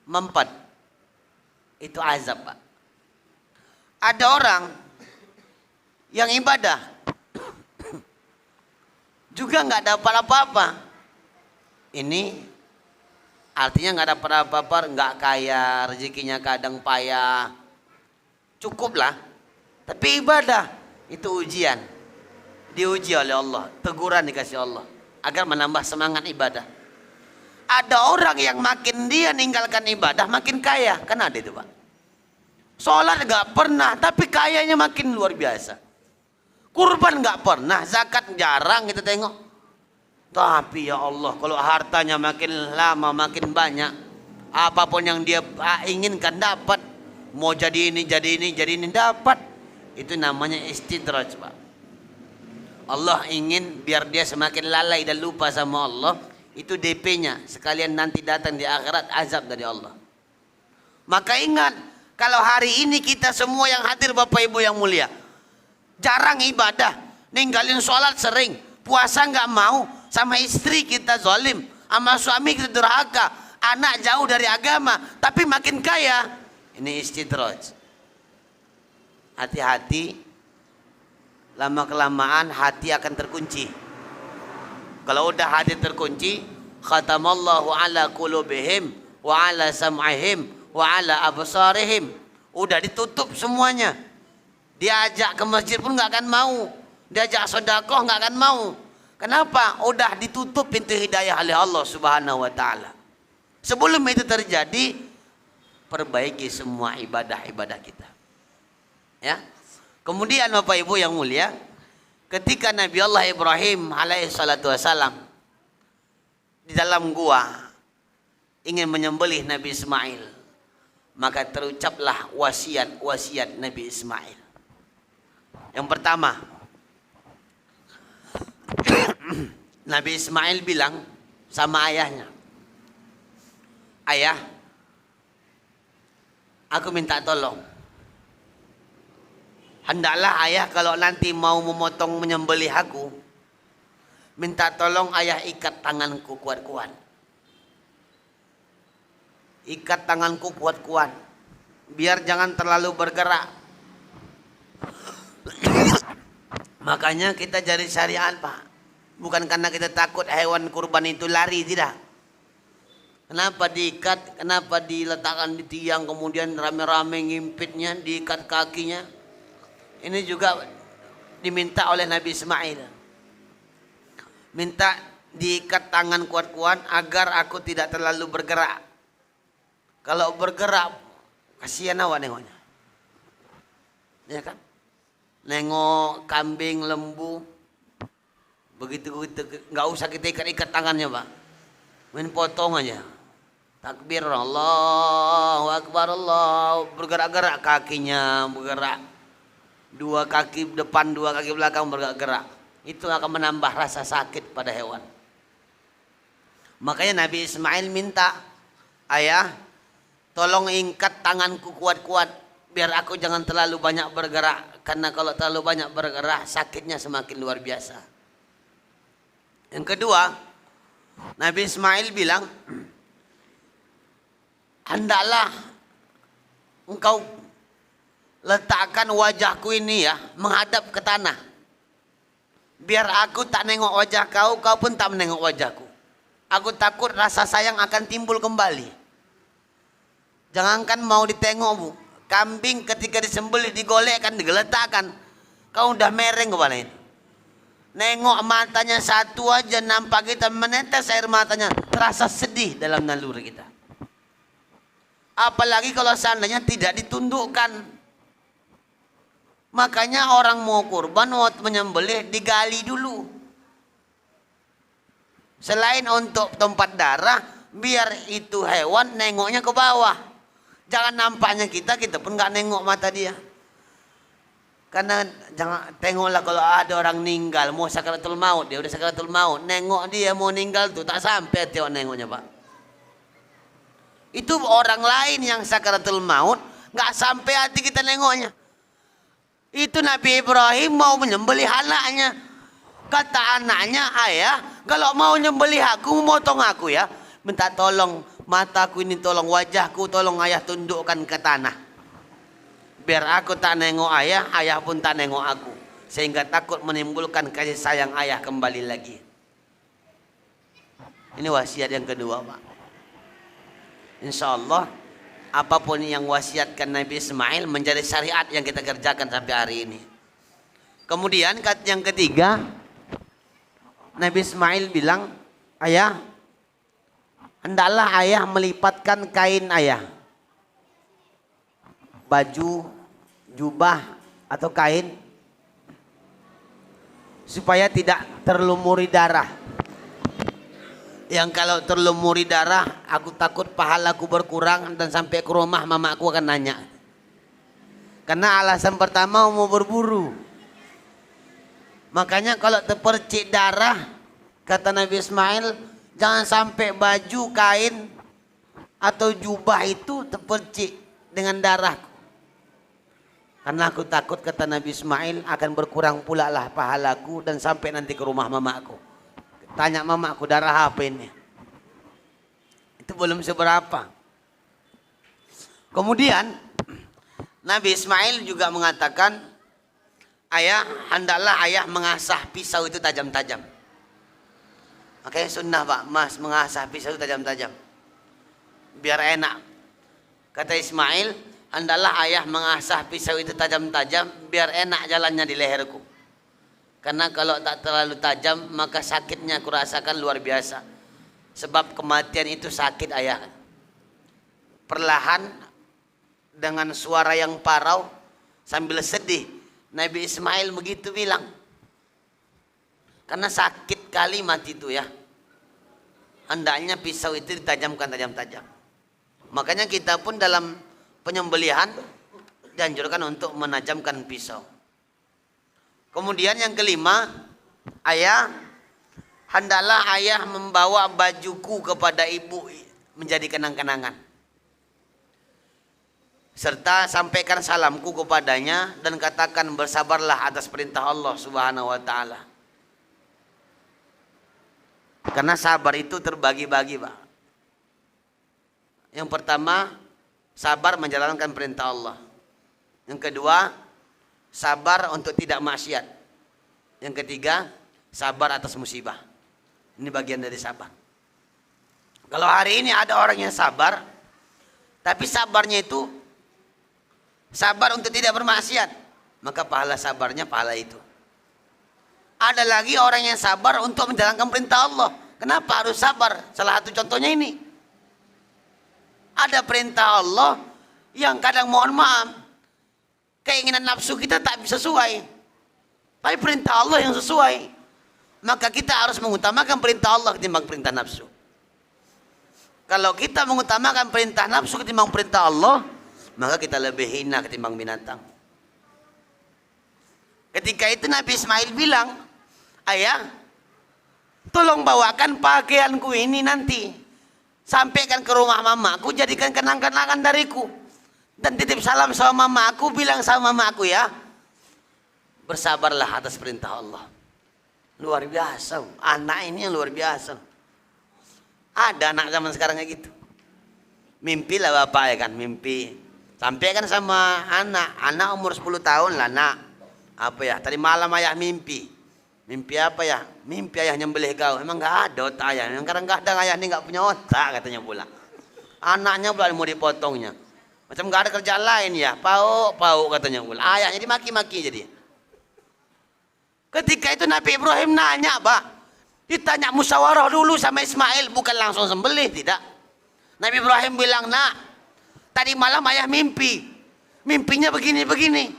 mempat. Itu azab, Pak. Ada orang yang ibadah juga nggak dapat apa-apa. Ini artinya nggak dapat apa-apa, nggak kaya, rezekinya kadang payah, cukup lah. Tapi ibadah itu ujian, diuji oleh Allah, teguran dikasih Allah agar menambah semangat ibadah. Ada orang yang makin dia ninggalkan ibadah makin kaya, kan ada itu Pak. Sholat nggak pernah, tapi kayanya makin luar biasa. Kurban nggak pernah, zakat jarang kita tengok. Tapi ya Allah, kalau hartanya makin lama makin banyak, apapun yang dia inginkan dapat. Mau jadi ini, jadi ini, jadi ini dapat. Itu namanya istidraj, Pak. Allah ingin biar dia semakin lalai dan lupa sama Allah. Itu DP-nya, sekalian nanti datang di akhirat azab dari Allah. Maka ingat, kalau hari ini kita semua yang hadir Bapak Ibu yang mulia, jarang ibadah, ninggalin sholat sering, puasa nggak mau, sama istri kita zalim, sama suami kita durhaka, anak jauh dari agama, tapi makin kaya. Ini istidraj. Hati-hati, lama kelamaan hati akan terkunci. Kalau udah hati terkunci, khatamallahu ala qulubihim wa ala sam'ihim wa ala absarihim. Udah ditutup semuanya. Diajak ke masjid pun nggak akan mau, diajak sedekah nggak akan mau. Kenapa? Udah ditutup pintu hidayah oleh Allah Subhanahu wa taala. Sebelum itu terjadi, perbaiki semua ibadah-ibadah kita. Ya. Kemudian Bapak Ibu yang mulia, ketika Nabi Allah Ibrahim alaihi salatu wasalam di dalam gua ingin menyembelih Nabi Ismail, maka terucaplah wasiat Nabi Ismail. Yang pertama, Nabi Ismail bilang sama ayahnya, "Ayah, aku minta tolong. Hendaklah ayah kalau nanti mau memotong menyembelih aku, minta tolong ayah ikat tanganku kuat-kuat. Ikat tanganku kuat-kuat, biar jangan terlalu bergerak." Makanya kita jadi syariat, Pak. Bukan karena kita takut hewan kurban itu lari, tidak. Kenapa diikat? Kenapa diletakkan di tiang kemudian rame-rame ngimpitnya, diikat kakinya? Ini juga diminta oleh Nabi Ismail. Minta diikat tangan kuat-kuat agar aku tidak terlalu bergerak. Kalau bergerak, kasihan awak nengoknya. Ya kan? Nengok kambing, lembu, begitu nggak usah kita ikat tangannya, Pak. Main potong aja. Takbir, Allahu Akbar, Allah, bergerak-gerak kakinya, bergerak. 2 kaki depan, 2 kaki belakang bergerak. Itu akan menambah rasa sakit pada hewan. Makanya Nabi Ismail minta, "Ayah, tolong ikat tanganku kuat-kuat, biar aku jangan terlalu banyak bergerak. Karena kalau terlalu banyak bergerak, sakitnya semakin luar biasa." Yang kedua, Nabi Ismail bilang, hendaklah engkau letakkan wajahku ini ya menghadap ke tanah. Biar aku tak nengok wajah kau, kau pun tak menengok wajahku. Aku takut rasa sayang akan timbul kembali. Jangankan mau ditengok bu, kambing ketika disembelih, digolekkan, digeletakkan, kau udah mereng kepala ini. Nengok matanya satu aja, nampak kita menetes air matanya, terasa sedih dalam naluri kita. Apalagi kalau seandainya tidak ditundukkan. Makanya orang mau kurban, mau menyembelih, digali dulu. Selain untuk tempat darah, biar itu hewan nengoknya ke bawah. Jangan nampaknya kita pun nggak nengok mata dia. Karena jangan tengoklah kalau ada orang meninggal mau sakaratul maut, dia udah sakaratul maut, nengok dia mau meninggal tuh tak sampai tengok nengoknya pak. Itu orang lain yang sakaratul maut, nggak sampai hati kita nengoknya. Itu Nabi Ibrahim mau menyembelih anaknya. Kata anaknya, ayah, kalau mau nyembelih aku, memotong aku ya, minta tolong mataku ini, tolong wajahku, tolong ayah tundukkan ke tanah. Biar aku tak nengok ayah, ayah pun tak nengok aku. Sehingga takut menimbulkan kasih sayang ayah kembali lagi. Ini wasiat yang kedua pak. Insya Allah apapun yang wasiatkan Nabi Ismail menjadi syariat yang kita kerjakan sampai hari ini. Kemudian yang ketiga, Nabi Ismail bilang, ayah, hendaklah ayah melipatkan kain ayah, baju, jubah atau kain, supaya tidak terlumuri darah. Yang kalau terlumuri darah, aku takut pahalaku berkurang dan sampai ke rumah mamaku akan nanya. Karena alasan pertama mau berburu. Makanya kalau terpercik darah, kata Nabi Ismail, jangan sampai baju, kain atau jubah itu terpercik dengan darah. Karena aku takut, kata Nabi Ismail, akan berkurang pula lah pahalaku dan sampai nanti ke rumah mamaku. Tanya mamaku, darah apa ini? Itu belum seberapa. Kemudian Nabi Ismail juga mengatakan, ayah, hendaklah ayah mengasah pisau itu tajam-tajam. Oke, sunnah pak, mas mengasah pisau itu tajam-tajam. Biar enak. Kata Ismail, hendaklah ayah mengasah pisau itu tajam-tajam, biar enak jalannya di leherku. Karena kalau tak terlalu tajam, maka sakitnya aku rasakan luar biasa. Sebab kematian itu sakit ayah. Perlahan dengan suara yang parau sambil sedih, Nabi Ismail begitu bilang. Karena sakit kali mati itu ya. Hendaknya pisau itu ditajamkan tajam-tajam. Makanya kita pun dalam penyembelihan dianjurkan untuk menajamkan pisau. Kemudian yang kelima, ayah, hendaklah ayah membawa bajuku kepada ibu menjadi kenang-kenangan. Serta sampaikan salamku kepadanya dan katakan bersabarlah atas perintah Allah Subhanahu wa taala. Karena sabar itu terbagi-bagi, Pak. Yang pertama, sabar menjalankan perintah Allah. Yang kedua, sabar untuk tidak maksiat. Yang ketiga, sabar atas musibah. Ini bagian dari sabar. Kalau hari ini ada orang yang sabar, tapi sabarnya itu sabar untuk tidak bermaksiat, maka pahala sabarnya pahala itu. Ada lagi orang yang sabar untuk menjalankan perintah Allah. Kenapa harus sabar? Salah satu contohnya ini. Ada perintah Allah yang kadang mohon maaf, keinginan nafsu kita tak sesuai. Tapi perintah Allah yang sesuai. Maka kita harus mengutamakan perintah Allah ketimbang perintah nafsu. Kalau kita mengutamakan perintah nafsu ketimbang perintah Allah, maka kita lebih hina ketimbang binatang. Ketika itu Nabi Ismail bilang, ayah, tolong bawakan pakaianku ini nanti. Sampaikan ke rumah mamaku, jadikan kenang-kenangan dariku. Dan titip salam sama mamaku, bilang sama mamaku ya, bersabarlah atas perintah Allah. Luar biasa, anak ini yang luar biasa. Ada anak zaman sekarang kayak gitu. Mimpi lah bapak ya kan, mimpi. Sampai kan sama anak umur 10 tahun lah nak. Apa ya, tadi malam ayah mimpi. Mimpi apa ya? Mimpi ayah nyembelih kau. Emang gak ada otak ayah. Memang kadang-kadang ayah ini gak punya otak katanya pula. Anaknya pula mau dipotongnya. Macam gak ada kerjaan lain ya. Pau katanya pula. Ayahnya dimaki-maki jadi. Ketika itu Nabi Ibrahim nanya, Pak. Ditanya musyawarah dulu sama Ismail, bukan langsung sembelih, tidak. Nabi Ibrahim bilang, nak, tadi malam ayah mimpi. Mimpinya begini-begini.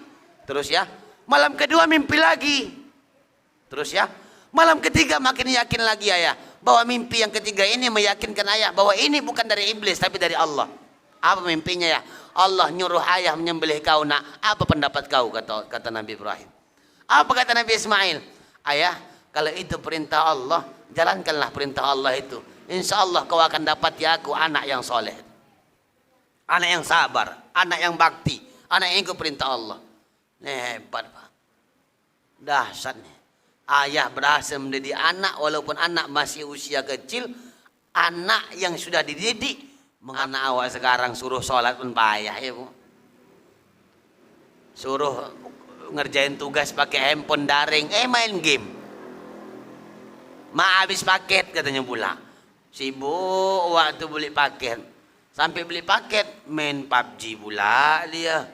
Terus ya, malam kedua mimpi lagi. Terus ya, malam ketiga makin yakin lagi ayah. Bahwa mimpi yang ketiga ini meyakinkan ayah bahwa ini bukan dari iblis tapi dari Allah. Apa mimpinya ya? Allah nyuruh ayah menyembelih kau nak. Apa pendapat kau, kata Nabi Ibrahim. Apa kata Nabi Ismail? Ayah, kalau itu perintah Allah, jalankanlah perintah Allah itu. Insya Allah kau akan dapat ya aku anak yang soleh, anak yang sabar, anak yang bakti, anak yang ikut perintah Allah. Hebat Pak, dahsyat nih. Ayah berhasil mendidik anak walaupun anak masih usia kecil, anak yang sudah dididik. Anak awak sekarang suruh sholat pun payah ya Bu. Suruh ngerjain tugas pakai handphone daring, main game. Habis paket katanya pula. Sibuk waktu beli paket. Sampai beli paket main PUBG pula dia.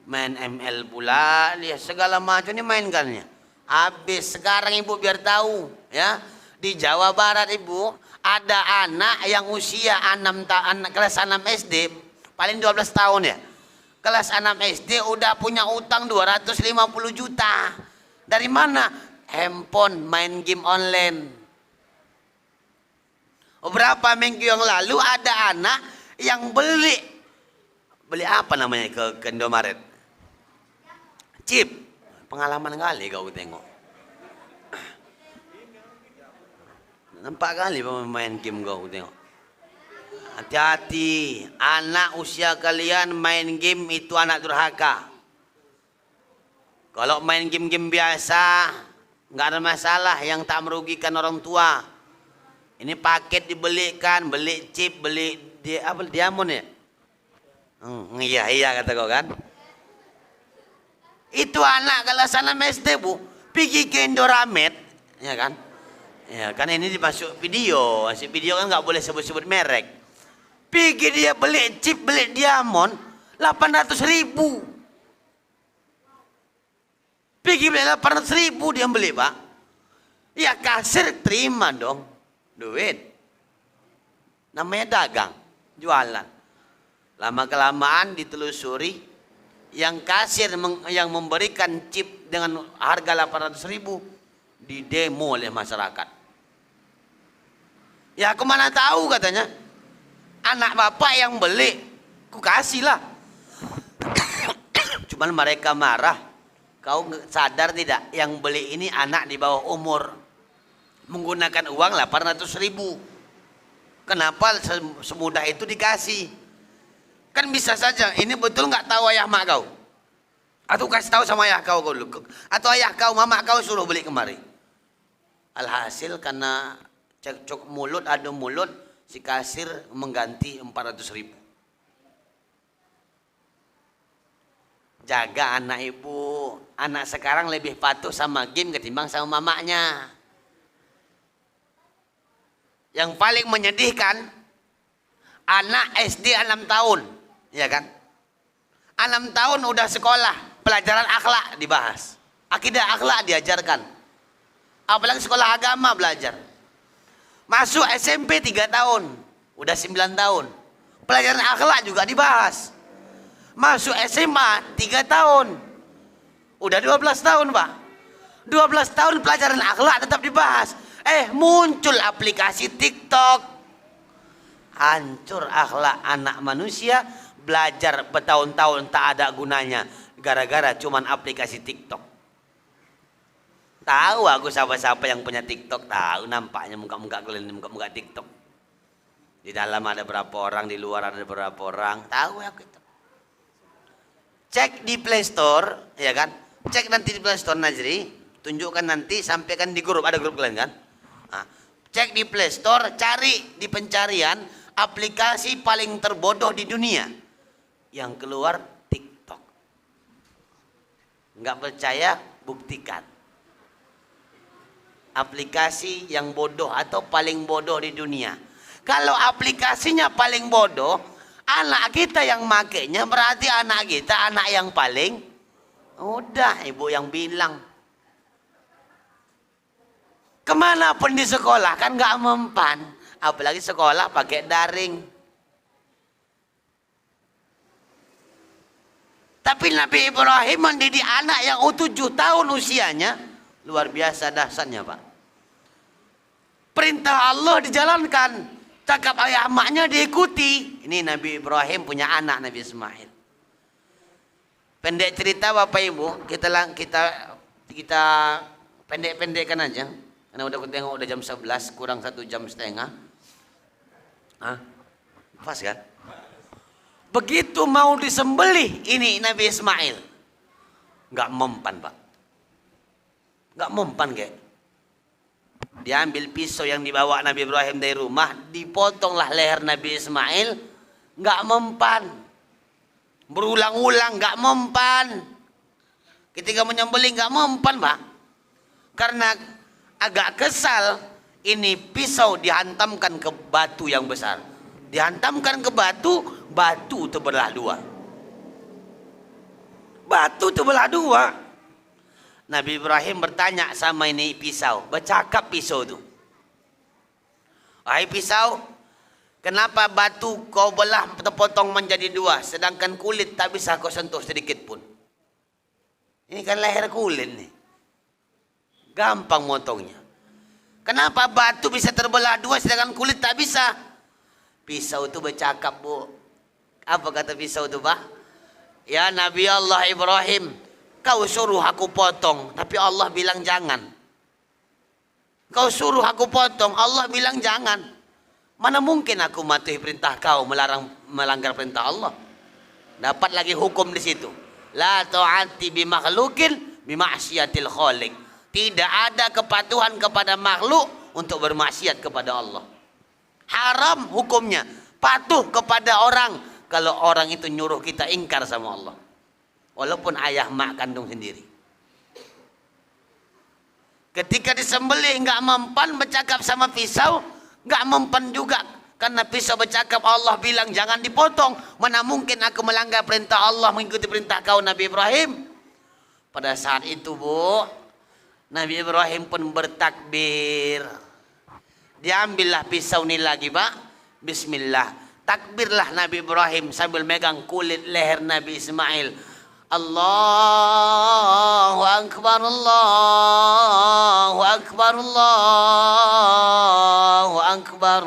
Main ML pula dia. Segala macam ini mainkannya. Habis sekarang ibu biar tahu ya. Di Jawa Barat ibu ada anak yang usia kelas 6 SD. Paling 12 tahun ya. Kelas 6 SD udah punya utang 250 juta. Dari mana? Handphone, main game online. Beberapa minggu yang lalu ada anak yang beli apa namanya ke Indomaret? Chip. Pengalaman kali kau tengok. Nampak kali main game kau tengok. Hati-hati, anak usia kalian main game itu anak durhaka. Kalau main game-game biasa nggak ada masalah yang tak merugikan orang tua. Ini paket dibelikan, beli chip, beli diamond ya? Iya kata kau kan. Itu anak kalau sana SD Bu, pergi ke Indomaret, ya kan? Ya kan ini dimasuk video, masih video kan nggak boleh sebut-sebut merek. Pergi dia beli chip, beli diamond, 800.000. Pergi beli 800.000 dia beli Pak. Ya kasir terima dong. Duit. Namanya dagang, jualan. Lama kelamaan ditelusuri, yang kasir yang memberikan chip dengan harga 800.000 didemo oleh masyarakat. Ya aku mana tahu katanya. Anak bapak yang beli, ku kasih lah. Cuman mereka marah. Kau sadar tidak yang beli ini anak di bawah umur. Menggunakan uang 800.000. Kenapa semudah itu dikasih? Kan bisa saja ini betul nggak tahu ayah mak kau, atau kasih tahu sama ayah kau dulu, atau ayah kau mama kau suruh beli kemari. Alhasil karena cekcok mulut adu mulut, si kasir mengganti 400.000. Jaga anak ibu. Anak sekarang lebih patuh sama game ketimbang sama mamanya. Yang paling menyedihkan, anak SD 6 tahun, ya kan? 6 tahun udah sekolah, pelajaran akhlak dibahas. Akidah akhlak diajarkan. Apalagi sekolah agama belajar. Masuk SMP 3 tahun, udah 9 tahun. Pelajaran akhlak juga dibahas. Masuk SMA 3 tahun, udah 12 tahun Pak. 12 tahun pelajaran akhlak tetap dibahas. Muncul aplikasi TikTok. Hancur akhlak anak manusia, belajar bertahun-tahun tak ada gunanya gara-gara cuman aplikasi TikTok. Tahu aku siapa-siapa yang punya TikTok, tahu nampaknya muka-muka kalian, muka-muka TikTok. Di dalam ada berapa orang, di luar ada berapa orang, tahu aku itu. Cek di Play Store, ya kan? Cek nanti di Play Store Najri, tunjukkan nanti, sampaikan di grup, ada grup kalian kan? Nah, Cek di Play Store, cari di pencarian aplikasi paling terbodoh di dunia. Yang keluar TikTok. Nggak percaya, buktikan. Aplikasi yang bodoh atau paling bodoh di dunia. Kalau aplikasinya paling bodoh, anak kita yang makainya berarti anak kita anak yang paling. Udah, ibu yang bilang. Kemanapun di sekolah kan nggak mempan, apalagi sekolah pakai daring. Tapi Nabi Ibrahim mendidik anak yang 7 tahun usianya, luar biasa dahsyatnya Pak. Perintah Allah dijalankan, cakap ayah maknya diikuti. Ini Nabi Ibrahim punya anak Nabi Ismail. Pendek cerita Bapak Ibu, kita pendek-pendekkan aja. Karena udah tengok udah jam 11 kurang 1,5 jam. Pas kan? Begitu mau disembelih ini Nabi Ismail, nggak mempan Pak, nggak mempan kayak. Dia ambil pisau yang dibawa Nabi Ibrahim dari rumah, dipotonglah leher Nabi Ismail, nggak mempan. Berulang-ulang nggak mempan. Ketika menyembelih nggak mempan Pak, karena agak kesal, ini pisau dihantamkan ke batu yang besar. Dihantamkan ke batu, batu terbelah dua. Batu terbelah dua. Nabi Ibrahim bertanya sama ini pisau, bercakap pisau itu. Wahai pisau, kenapa batu kau belah terpotong menjadi dua, sedangkan kulit tak bisa kau sentuh sedikit pun? Ini kan leher kulit nih. Gampang motongnya. Kenapa batu bisa terbelah dua sedangkan kulit tak bisa? Pisau itu bercakap Bu. Apa kata pisau itu Pak? Ya Nabi Allah Ibrahim, kau suruh aku potong, tapi Allah bilang jangan. Kau suruh aku potong, Allah bilang jangan. Mana mungkin aku mematuhi perintah kau melanggar perintah Allah? Dapat lagi hukum di situ. La ta'ati bi makhlukin bi ma'siyatil khaliq. Tidak ada kepatuhan kepada makhluk untuk bermaksiat kepada Allah. Haram hukumnya. Patuh kepada orang kalau orang itu nyuruh kita ingkar sama Allah. Walaupun ayah mak kandung sendiri. Ketika disembelih nggak mempan, bercakap sama pisau nggak mempan juga. Karena pisau bercakap Allah bilang jangan dipotong. Mana mungkin aku melanggar perintah Allah mengikuti perintah kau Nabi Ibrahim. Pada saat itu Bu, Nabi Ibrahim pun bertakbir. Diambillah pisau ini lagi Pak. Bismillah. Takbirlah Nabi Ibrahim sambil megang kulit leher Nabi Ismail. Allahu Akbar, Allahu Akbar, Allahu Akbar.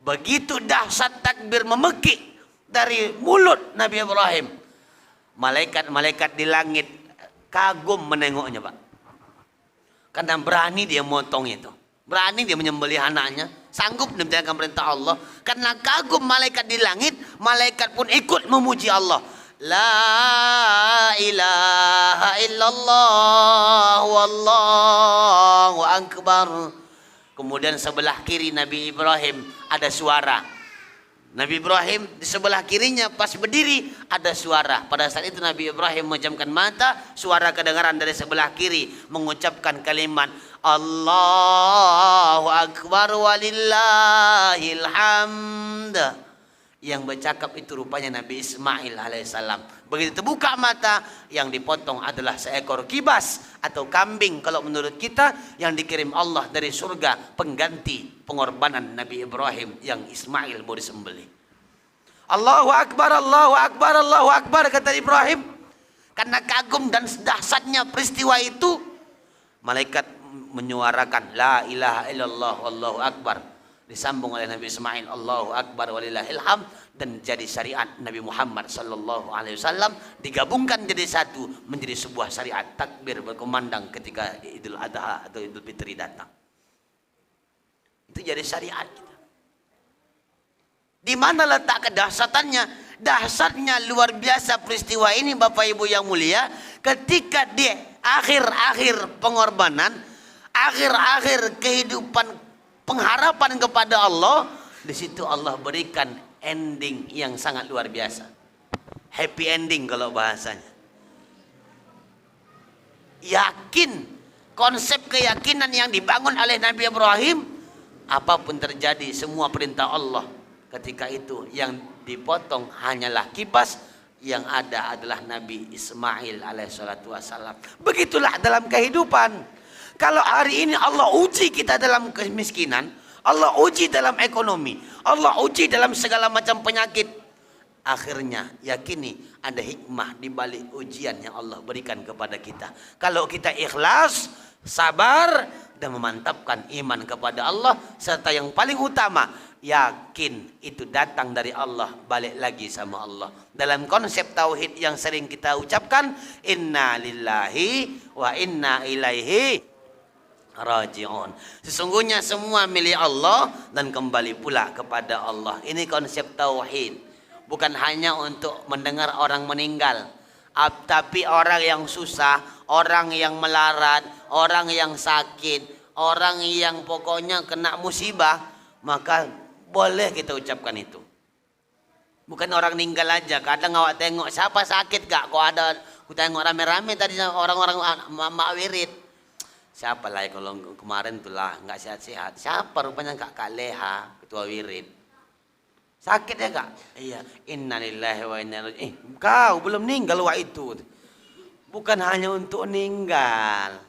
Begitu dahsyat takbir memekik dari mulut Nabi Ibrahim. Malaikat-malaikat di langit kagum menengoknya Pak. Karena berani dia motong itu. Berani dia menyembelih anaknya. Sanggup dia menjalankan perintah Allah. Karena kagum malaikat di langit, malaikat pun ikut memuji Allah. La ilaha illallah wallahu akbar. Kemudian sebelah kiri Nabi Ibrahim ada suara. Nabi Ibrahim di sebelah kirinya pas berdiri ada suara. Pada saat itu Nabi Ibrahim memejamkan mata, suara kedengaran dari sebelah kiri mengucapkan kalimat Allahu Akbar walillahil hamd. Yang bercakap itu rupanya Nabi Ismail alaihissalam. Begitu terbuka mata, yang dipotong adalah seekor kibas atau kambing kalau menurut kita, yang dikirim Allah dari surga pengganti pengorbanan Nabi Ibrahim yang Ismail mau disembelih. Allahu Akbar, Allahu Akbar, Allahu Akbar kata Ibrahim. Karena kagum dan dahsyatnya peristiwa itu, malaikat menyuarakan la ilaha illallah wallahu akbar. Disambung oleh Nabi Ismail Allahu Akbar walillahil hamd, dan jadi syariat Nabi Muhammad sallallahu alaihi wasallam digabungkan jadi satu menjadi sebuah syariat takbir berkumandang ketika Idul Adha atau Idul Fitri datang. Itu jadi syariat kita. Di mana letak kedahsyatannya? Dahsyatnya luar biasa peristiwa ini Bapak Ibu yang mulia, ketika di akhir-akhir pengorbanan, akhir-akhir kehidupan pengharapan kepada Allah, di situ Allah berikan ending yang sangat luar biasa. Happy ending kalau bahasanya. Yakin, konsep keyakinan yang dibangun oleh Nabi Ibrahim, apapun terjadi semua perintah Allah ketika itu yang dipotong hanyalah kibas, yang ada adalah Nabi Ismail alaihissalatu wassalam. Begitulah dalam kehidupan. Kalau hari ini Allah uji kita dalam kemiskinan, Allah uji dalam ekonomi, Allah uji dalam segala macam penyakit, akhirnya yakini ada hikmah di balik ujian yang Allah berikan kepada kita. Kalau kita ikhlas, sabar, dan memantapkan iman kepada Allah, serta yang paling utama, yakin itu datang dari Allah, balik lagi sama Allah. Dalam konsep tauhid yang sering kita ucapkan, inna lillahi wa inna ilaihi raji'un. Sesungguhnya semua milik Allah dan kembali pula kepada Allah. Ini konsep tauhid. Bukan hanya untuk mendengar orang meninggal, tapi orang yang susah, orang yang melarat, orang yang sakit, orang yang pokoknya kena musibah, maka boleh kita ucapkan itu. Bukan orang meninggal aja. Kadang awak tengok siapa sakit gak? Kok ada, aku tengok rame-rame tadi orang-orang mak wirid. Siapa lah kalau kemarin tuh lah nggak sehat-sehat. Siapa rupanya Kak Leha, ketua wirid. Sakit ya Kak? Iya. Innalillahi wa inna ilaihi. Kau belum meninggal wak itu. Bukan hanya untuk meninggal.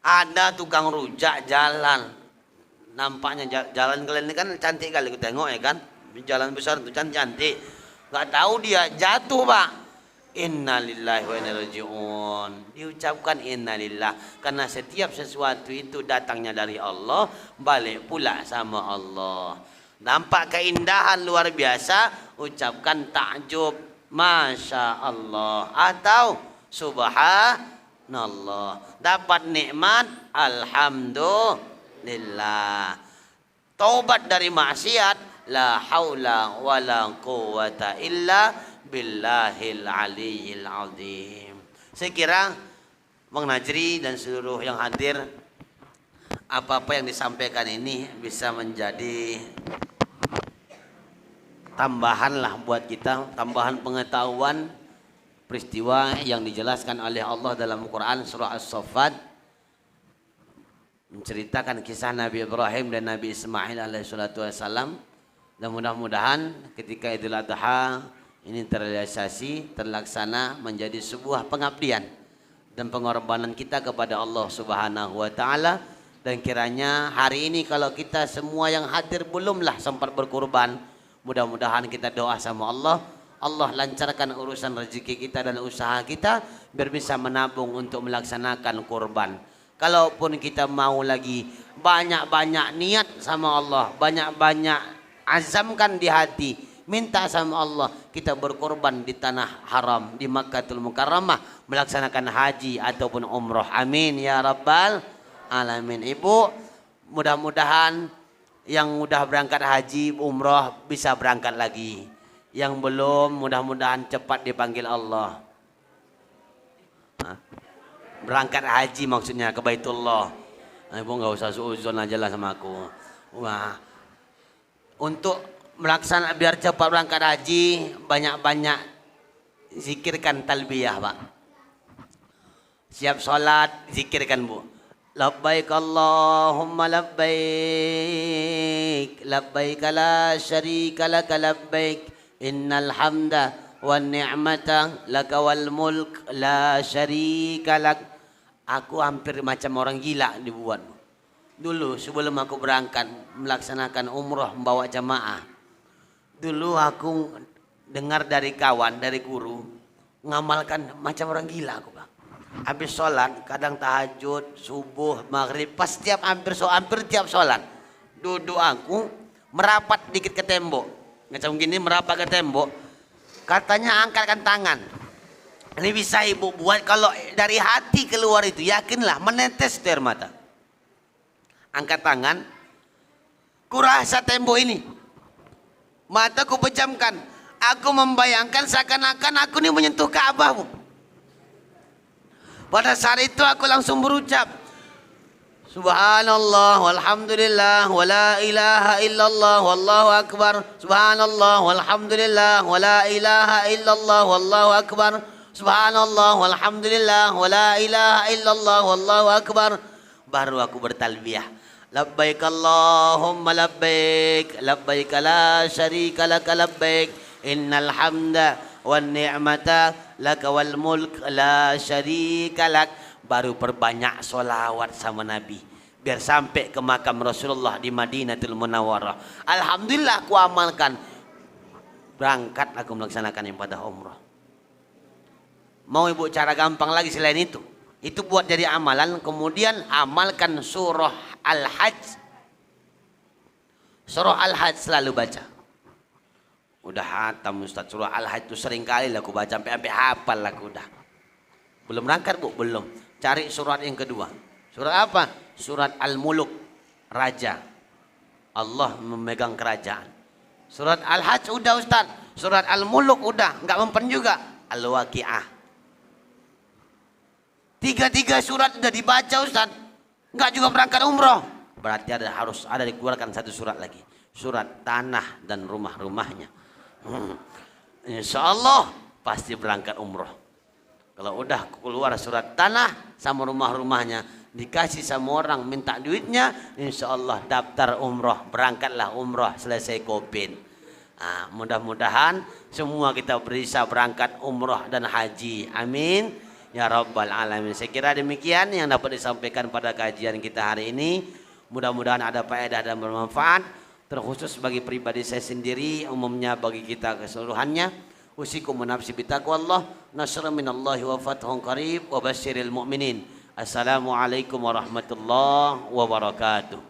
Ada tukang rujak jalan. Nampaknya jalan kalian ini kan cantik kali kita tengok ya kan. Jalan besar itu cantik. Gak tahu dia jatuh Pak. Innalillahi wa inna ilaihi raji'un. Diucapkan innalillah. Karena setiap sesuatu itu datangnya dari Allah, balik pula sama Allah. Nampak keindahan luar biasa, ucapkan takjub, Masya Allah, atau Subhanallah. Dapat nikmat, Alhamdulillah. Taubat dari maksiat, la haula wa la quwata illa billahil aliyyil azim. Saya kira Bang Najri dan seluruh yang hadir, apa-apa yang disampaikan ini bisa menjadi tambahan lah buat kita, tambahan pengetahuan peristiwa yang dijelaskan oleh Allah dalam Quran surah As-Saffat, menceritakan kisah Nabi Ibrahim dan Nabi Ismail alaihissalatu wassalam. Dan mudah-mudahan ketika Idul Adha ini terrealisasi, terlaksana menjadi sebuah pengabdian dan pengorbanan kita kepada Allah Subhanahu wa taala. Dan kiranya hari ini kalau kita semua yang hadir belumlah sempat berkurban, mudah-mudahan kita doa sama Allah, Allah lancarkan urusan rezeki kita dan usaha kita biar bisa menabung untuk melaksanakan kurban. Kalaupun kita mau lagi banyak-banyak niat sama Allah, banyak-banyak azamkan di hati, minta sama Allah kita berkorban di tanah haram, di Makkahul Mukarramah, melaksanakan haji ataupun umroh. Amin ya rabbal alamin. Ibu, mudah-mudahan yang udah berangkat haji umroh bisa berangkat lagi. Yang belum mudah-mudahan cepat dipanggil Allah. Berangkat haji maksudnya ke Baitullah. Ibu nggak usah suuzon aja lah sama aku. Wah, untuk melaksanakan biar cepat berangkat haji, banyak-banyak zikirkan talbiyah Pak. Siap sholat zikirkan Bu. Labbaik Allahumma labbaik, labbaik la syarika laka labbaik, innal hamda wan ni'mata laka wal mulk la syarika lak. Aku hampir macam orang gila dibuat. Dulu sebelum aku berangkat melaksanakan umroh membawa jamaah, dulu aku dengar dari kawan, dari guru, ngamalkan macam orang gila aku Bang. Habis sholat, kadang tahajud, subuh, maghrib, pas hampir tiap sholat, duduk aku merapat dikit ke tembok, macam gini merapat ke tembok, katanya angkatkan tangan. Ini bisa ibu buat kalau dari hati keluar itu, yakinlah menetes air mata. Angkat tangan, kurasa tembok ini, mataku pejamkan, aku membayangkan seakan-akan aku ini menyentuh Ka'bah. Pada saat itu aku langsung berucap, Subhanallah walhamdulillah wa la ilaha illallah wallahu akbar. Subhanallah walhamdulillah wa la ilaha illallah wallahu akbar. Subhanallah walhamdulillah wa la ilaha illallah wallahu akbar. Baru aku bertalbiyah. Labbaik Allahumma labbaik, labbaik la syarika laka labbaik, innal hamda wan ni'mata laka wal mulk la syarika lak. Baru perbanyak solawat sama Nabi biar sampai ke makam Rasulullah di Madinatul Munawwarah. Alhamdulillah aku amalkan, berangkat aku melaksanakan ibadah umrah. Mau ibu cara gampang lagi selain itu buat jadi amalan. Kemudian amalkan surah Al-Hajj. Surah Al-Hajj selalu baca. Udah hatam Ustaz, surah Al-Hajj itu sering kali lah aku baca sampai hafal lah aku udah. Belum berangkat bu? Belum. Cari surat yang kedua. Surat apa? Surat Al-Muluk, Raja. Allah memegang kerajaan. Surat Al-Hajj udah Ustaz. Surat Al-Muluk udah, enggak mempan juga. Al-Waqiah. Tiga surat udah dibaca Ustaz. Enggak juga berangkat umroh. Berarti harus ada dikeluarkan satu surat lagi. Surat tanah dan rumah-rumahnya. Insya Allah pasti berangkat umroh. Kalau udah keluar surat tanah sama rumah-rumahnya, dikasih sama orang minta duitnya, insya Allah daftar umroh, berangkatlah umroh selesai COVID. Nah, mudah-mudahan semua kita bisa berangkat umroh dan haji. Amin ya rabbal alamin. Saya kira demikian yang dapat disampaikan pada kajian kita hari ini. Mudah-mudahan ada faedah dan bermanfaat, terkhusus bagi pribadi saya sendiri, umumnya bagi kita keseluruhannya. Usikum nafsi bitaqwallah, nasrun minallahi wa fathun qarib wa basyiril mu'minin. Assalamualaikum warahmatullahi wabarakatuh.